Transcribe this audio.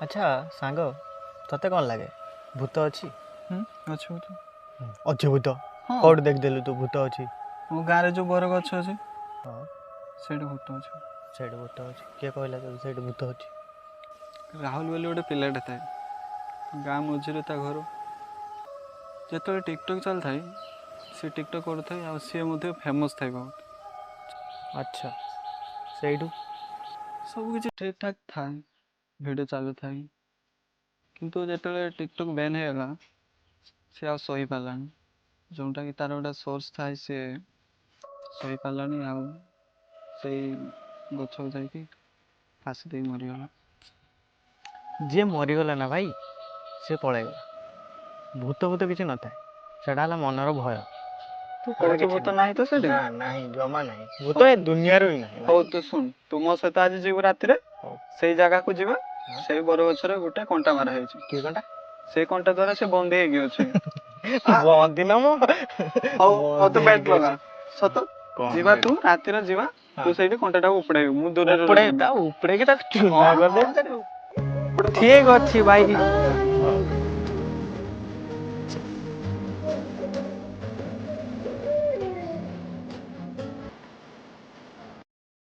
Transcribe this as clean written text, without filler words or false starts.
ଆଚ୍ଛା ସାଙ୍ଗ ତତେ କ'ଣ ଲାଗେ ଭୂତ ଅଛି? ଅଛି ଭୂତ। ଅଛି ଭୂତ? ହଁ କୋଉଠି ଦେଖିଦେଲୁ ତୁ ଭୂତ ଅଛି? ମୋ ଗାଁରେ ଯୋଉ ବର ଗଛ ଅଛି ହଁ ସେଇଠି ଭୂତ ଅଛି। ସେଇଠି ଭୂତ ଅଛି? କିଏ କହିଲା ତୋତେ ସେଇଠି ଭୂତ ଅଛି? ରାହୁଲ ବୋଲି ଗୋଟେ ପିଲାଟା ଥାଏ, ଗାଁ ମଝିରେ ତା ଘର। ଯେତେବେଳେ ଟିକଟକ୍ ଚାଲିଥାଏ ସେ ଟିକଟକ୍ କରୁଥାଏ, ଆଉ ସିଏ ମଧ୍ୟ ଫେମସ୍ ଥାଏ ବହୁତ। ଆଚ୍ଛା ସେଇଠୁ ସବୁ କିଛି ଠିକ୍ ଠାକ୍ ଥାଏ, ଭିଡ଼ିଓ ଚାଲୁଥାଏ। କିନ୍ତୁ ଯେତେବେଳେ ଟିକଟକ୍ ବ୍ୟାନ୍ ହେଇଗଲା ସେ ଆଉ ସହିପାରିଲାନି, ଯେଉଁଟାକି ତାର ଗୋଟେ ସୋର୍ସ ଥାଏ, ସେ ସହିପାରିଲାନି। ଆଉ ସେଇ ଗଛକୁ ଯାଇକି ଫାଶୀ ଦେଇ ମରିଗଲା। ଯିଏ ମରିଗଲା ନା ଭାଇ ସେ ପଳେଇଗଲା। ଭୂତ ଭୂତ କିଛି ନଥାଏ, ସେଟା ହେଲା ମନର ଭୟ। ତୁ କହୁଛୁ ଭୂତ ନାହିଁ ତ ସେଠି? ନା ନାହିଁ, ଜମା ନାହିଁ, ଭୂତ ଏ ଦୁନିଆରୁ ହିଁ ନାହିଁ। ହଉ ତୁ ଶୁଣ, ତୁ ମୋ ସହିତ ଆଜି ଯିବୁ ରାତିରେ, ହଉ। ସେଇ ଜାଗାକୁ ଯିବା। ସେଇ ବରଗଛରେ ଗୋଟେ କଣ୍ଟା ମାରା ହେଇଛି। କି କଣ୍ଟା? ସେଇ କଣ୍ଟା ଦ୍ୱାରା ସେ ବନ୍ଦୀ ହେଇକି ଅଛି। ବନ୍ଦି ନା ମୋ ହଉ ହଉ ତୁ ବେଟ୍ ବନ୍ଦି ଲଗା। ଅଛି। ସତ କଣ ଯିବା, ବେଟ୍? ତୁ ରାତିରେ ଯିବା। ତୁ ସେଇଠି କଣ୍ଟାଟାକୁ ଉପଡେଇବୁ, ମୁଁ ଦୂରରେ ଉପଡେଇକି ରହିବି। ତାକୁ ଚୂନା ହଁ। କରିଦେବି ତାକୁ। ଠିକ ଅଛି ଭାଇ।